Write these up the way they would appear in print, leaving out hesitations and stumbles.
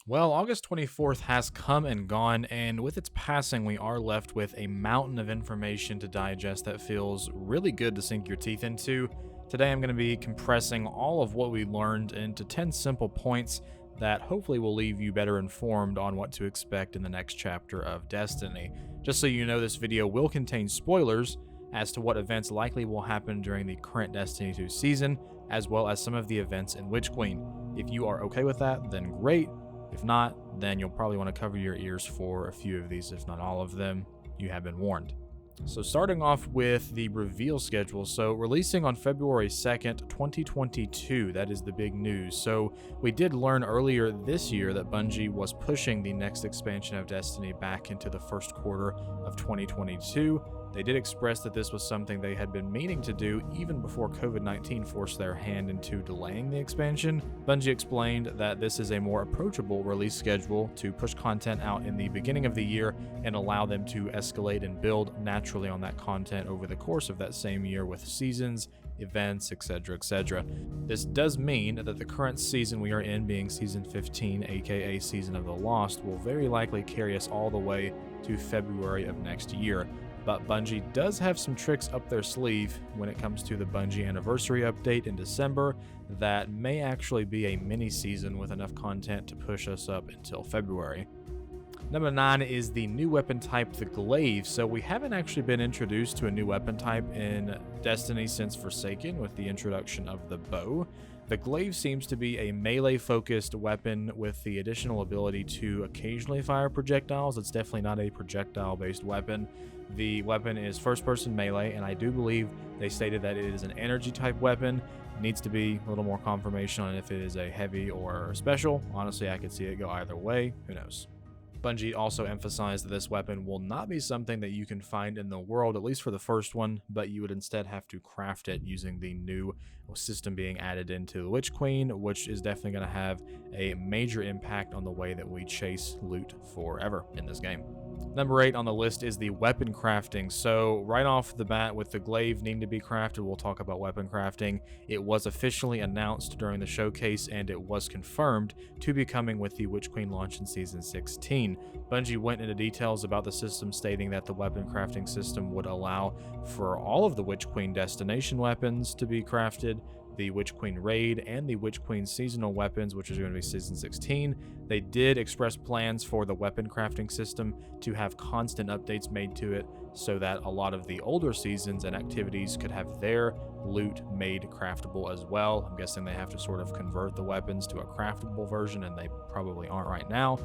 Well, August 24th has come and gone, and with its passing, we are left with a mountain of information to digest that feels really good to sink your teeth into. Today, I'm going to be compressing all of what we learned into 10 simple points that hopefully will leave you better informed on what to expect in the next chapter of Destiny. Just so you know, this video will contain spoilers as to what events likely will happen during the current Destiny 2 season, as well as some of the events in Witch Queen. If you are okay with that, then great. If not, then you'll probably want to cover your ears for a few of these, if not all of them. You have been warned. So starting off with the reveal schedule. So releasing on February 2nd, 2022, that is the big news. So we did learn earlier this year that Bungie was pushing the next expansion of Destiny back into the first quarter of 2022. They did express that this was something they had been meaning to do even before COVID-19 forced their hand into delaying the expansion. Bungie explained that this is a more approachable release schedule to push content out in the beginning of the year and allow them to escalate and build naturally on that content over the course of that same year with seasons, events, etc., etc. This does mean that the current season we are in, being Season 15, aka Season of the Lost, will very likely carry us all the way to February of next year. But Bungie does have some tricks up their sleeve when it comes to the Bungie Anniversary update in December that may actually be a mini season with enough content to push us up until February. Number 9 is the new weapon type, the Glaive. So we haven't actually been introduced to a new weapon type in Destiny since Forsaken with the introduction of the bow. The Glaive seems to be a melee-focused weapon with the additional ability to occasionally fire projectiles. It's definitely not a projectile-based weapon. The weapon is first-person melee, and I do believe they stated that it is an energy-type weapon. Needs to be a little more confirmation on if it is a heavy or special. Honestly, I could see it go either way. Who knows? Bungie also emphasized that this weapon will not be something that you can find in the world, at least for the first one, but you would instead have to craft it using the new system being added into the Witch Queen, which is definitely going to have a major impact on the way that we chase loot forever in this game. Number 8 on the list is the weapon crafting. So right off the bat, with the Glaive needing to be crafted, we'll talk about weapon crafting. It was officially announced during the showcase, and it was confirmed to be coming with the Witch Queen launch in Season 16. Bungie went into details about the system, stating that the weapon crafting system would allow for all of the Witch Queen destination weapons to be crafted, the Witch Queen raid, and the Witch Queen seasonal weapons, which is going to be Season 16. They did express plans for the weapon crafting system to have constant updates made to it so that a lot of the older seasons and activities could have their loot made craftable as well. I'm guessing they have to sort of convert the weapons to a craftable version, and they probably aren't right now.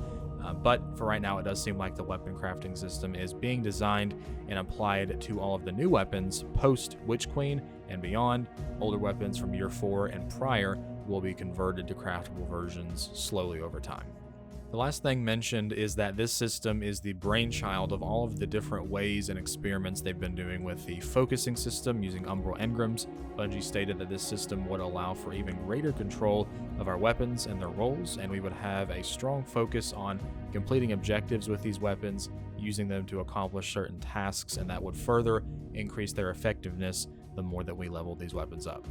But for right now, it does seem like the weapon crafting system is being designed and applied to all of the new weapons post Witch Queen and beyond. Older weapons from year 4 and prior will be converted to craftable versions slowly over time. The last thing mentioned is that this system is the brainchild of all of the different ways and experiments they've been doing with the focusing system using umbral engrams. Bungie stated that this system would allow for even greater control of our weapons and their roles, and we would have a strong focus on completing objectives with these weapons, using them to accomplish certain tasks, and that would further increase their effectiveness the more that we level these weapons up.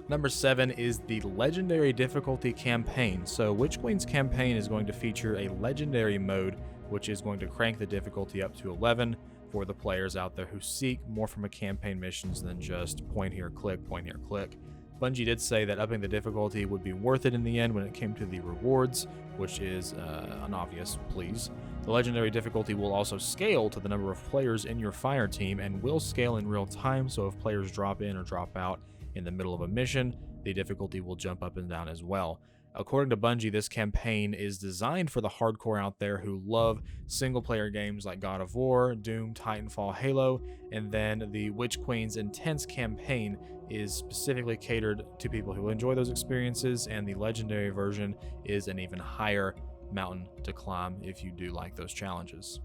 Number 7 is the Legendary Difficulty Campaign. So Witch Queen's campaign is going to feature a Legendary mode, which is going to crank the difficulty up to 11 for the players out there who seek more from a campaign missions than just point here, click, point here, click. Bungie did say that upping the difficulty would be worth it in the end when it came to the rewards, which is an obvious please. The Legendary difficulty will also scale to the number of players in your fire team and will scale in real time, so if players drop in or drop out in the middle of a mission, the difficulty will jump up and down as well. According to Bungie, this campaign is designed for the hardcore out there who love single-player games like God of War, Doom, Titanfall, Halo, and then the Witch Queen's intense campaign is specifically catered to people who enjoy those experiences, and the Legendary version is an even higher mountain to climb if you do like those challenges.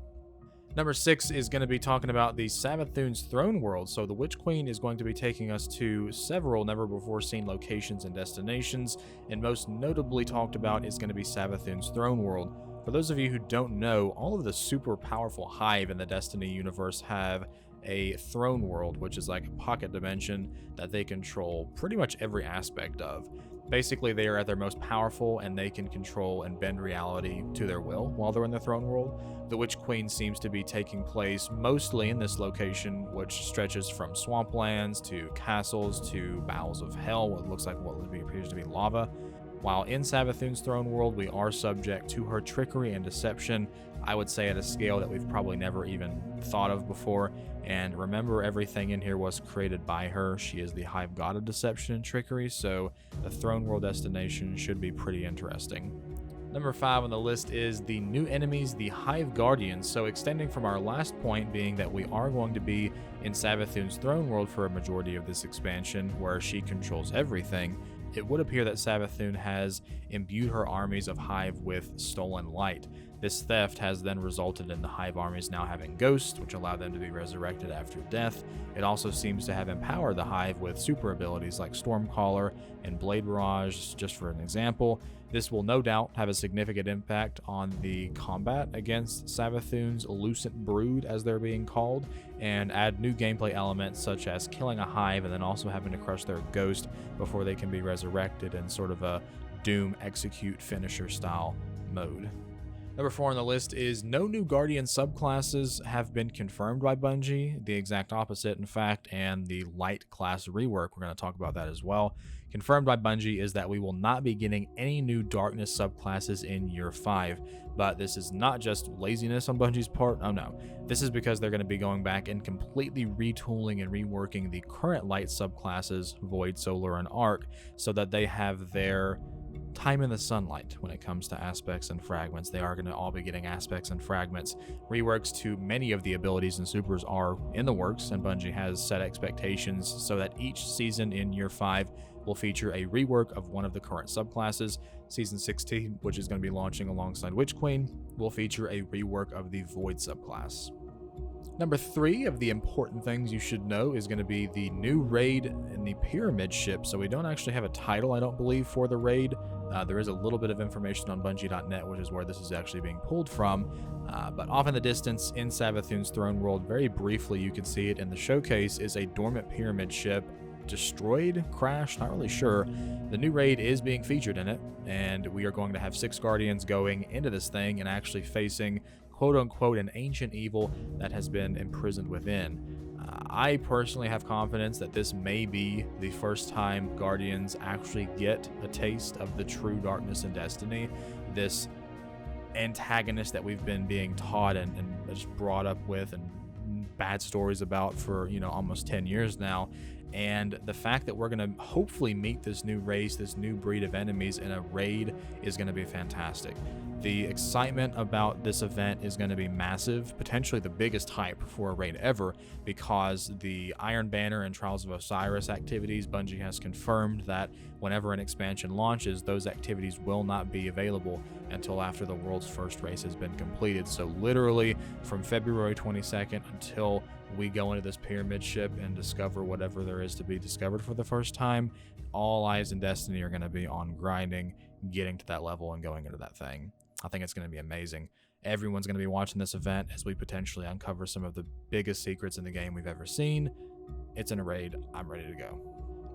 Number 6 is going to be talking about the Savathun's throne world. So the Witch Queen is going to be taking us to several never-before-seen locations and destinations, and most notably talked about is going to be Savathun's throne world. For those of you who don't know, all of the super powerful Hive in the Destiny universe have a throne world, which is like a pocket dimension that they control pretty much every aspect of. Basically, they are at their most powerful and they can control and bend reality to their will while they're in the throne world. The Witch Queen seems to be taking place mostly in this location, which stretches from swamplands to castles to bowels of hell, what looks like what appears to be lava. While in Savathun's throne world, we are subject to her trickery and deception, I would say at a scale that we've probably never even thought of before. And remember, everything in here was created by her. She is the Hive god of deception and trickery, so the throne world destination should be pretty interesting. Number 5 on the list is the new enemies, the Hive Guardians. So extending from our last point being that we are going to be in Savathun's throne world for a majority of this expansion, where she controls everything, it would appear that Savathun has imbued her armies of Hive with stolen light. This theft has then resulted in the Hive armies now having ghosts, which allow them to be resurrected after death. It also seems to have empowered the Hive with super abilities like Stormcaller and Blade Barrage, just for an example. This will no doubt have a significant impact on the combat against Savathun's Lucent Brood, as they're being called, and add new gameplay elements such as killing a Hive and then also having to crush their ghost before they can be resurrected in sort of a Doom execute finisher style mode. Number 4 on the list is no new Guardian subclasses have been confirmed by Bungie. The exact opposite, in fact, and the light class rework, we're going to talk about that as well. Confirmed by Bungie is that we will not be getting any new darkness subclasses in year 5. But this is not just laziness on Bungie's part. Oh no. This is because they're going to be going back and completely retooling and reworking the current light subclasses, Void, Solar, and Arc, so that they have their time in the sunlight when it comes to aspects and fragments. They are going to all be getting aspects and fragments. Reworks to many of the abilities and supers are in the works, and Bungie has set expectations so that each season in year 5 will feature a rework of one of the current subclasses. Season 16, which is going to be launching alongside Witch Queen, will feature a rework of the Void subclass. Number 3 of the important things you should know is going to be the new raid in the Pyramid ship. So we don't actually have a title, I don't believe, for the raid. There is a little bit of information on Bungie.net, which is where this is actually being pulled from. But off in the distance, in Savathun's throne world, very briefly, you can see it in the showcase, is a dormant Pyramid ship. Destroyed, crashed, not really sure. The new raid is being featured in it, and we are going to have 6 Guardians going into this thing and actually facing quote-unquote an ancient evil that has been imprisoned within. I personally have confidence that this may be the first time Guardians actually get a taste of the true darkness and destiny. This antagonist that we've been being taught and just brought up with and bad stories about for, almost 10 years now. And the fact that we're going to hopefully meet this new race, this new breed of enemies in a raid is going to be fantastic. The excitement about this event is going to be massive, potentially the biggest hype for a raid ever, because the Iron Banner and Trials of Osiris activities, Bungie has confirmed that whenever an expansion launches, those activities will not be available until after the world's first race has been completed. So literally from February 22nd until we go into this Pyramid ship and discover whatever there is to be discovered for the first time, all eyes in Destiny are going to be on grinding, getting to that level and going into that thing. I think it's going to be amazing. Everyone's going to be watching this event as we potentially uncover some of the biggest secrets in the game we've ever seen. It's in a raid. I'm ready to go.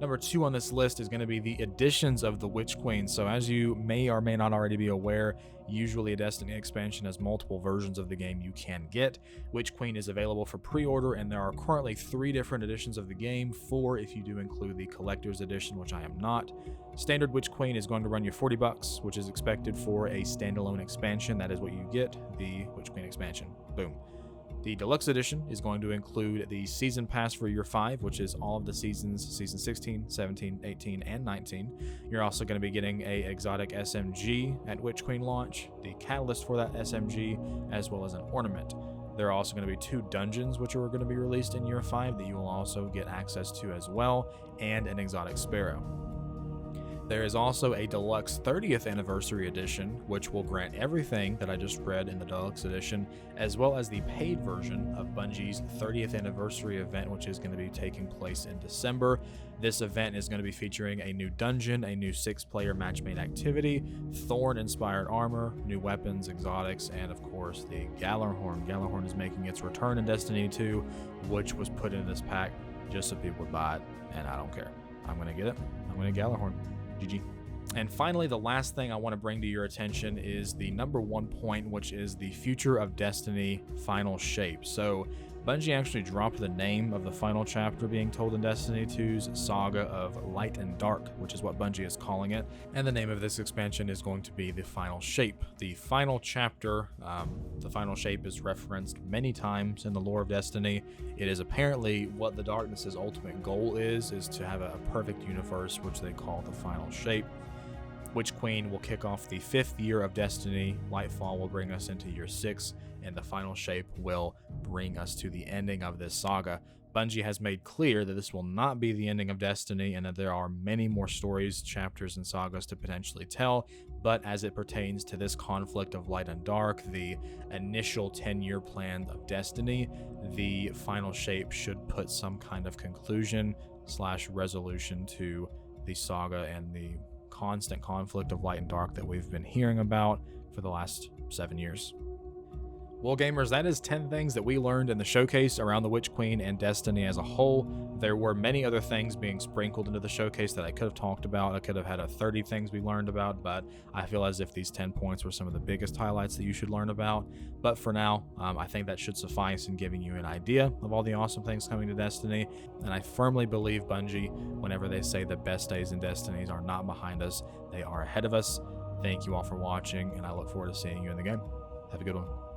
Number 2 on this list is going to be the additions of the Witch Queen. So as you may or may not already be aware, usually a Destiny expansion has multiple versions of the game you can get. Witch Queen is available for pre-order, and there are currently 3 different editions of the game, 4 if you do include the Collector's Edition, which I am not. Standard Witch Queen is going to run you $40, which is expected for a standalone expansion. That is what you get, the Witch Queen expansion. Boom. The Deluxe Edition is going to include the Season Pass for Year 5, which is all of the seasons, Season 16, 17, 18, and 19. You're also going to be getting a exotic SMG at Witch Queen launch, the catalyst for that SMG, as well as an ornament. There are also going to be 2 dungeons which are going to be released in Year 5 that you will also get access to as well, and an exotic sparrow. There is also a Deluxe 30th Anniversary Edition, which will grant everything that I just read in the Deluxe Edition, as well as the paid version of Bungie's 30th Anniversary event, which is going to be taking place in December. This event is going to be featuring a new dungeon, a new 6-player matchmade activity, Thorn-inspired armor, new weapons, exotics, and of course the Gjallarhorn. Gjallarhorn is making its return in Destiny 2, which was put in this pack just so people would buy it, and I don't care. I'm going to get it. I'm going to Gjallarhorn. GG. And finally, the last thing I want to bring to your attention is the number 1 point, which is the Future of Destiny final shape. So Bungie actually dropped the name of the final chapter being told in Destiny 2's Saga of Light and Dark, which is what Bungie is calling it. And the name of this expansion is going to be the final shape. The final chapter, the final shape is referenced many times in the lore of Destiny. It is apparently what the Darkness's ultimate goal is to have a perfect universe, which they call the final shape. Witch Queen will kick off the 5th year of Destiny, Lightfall will bring us into year 6, and the final shape will bring us to the ending of this saga. Bungie has made clear that this will not be the ending of Destiny and that there are many more stories, chapters, and sagas to potentially tell, but as it pertains to this conflict of Light and Dark, the initial 10-year plan of Destiny, the final shape should put some kind of conclusion / resolution to the saga and the constant conflict of Light and Dark that we've been hearing about for the last 7 years. Well, gamers, that is 10 things that we learned in the showcase around the Witch Queen and Destiny as a whole. There were many other things being sprinkled into the showcase that I could have talked about. I could have had 30 things we learned about, but I feel as if these 10 points were some of the biggest highlights that you should learn about. But for now, I think that should suffice in giving you an idea of all the awesome things coming to Destiny. And I firmly believe Bungie, whenever they say the best days in Destiny are not behind us, they are ahead of us. Thank you all for watching, and I look forward to seeing you in the game. Have a good one.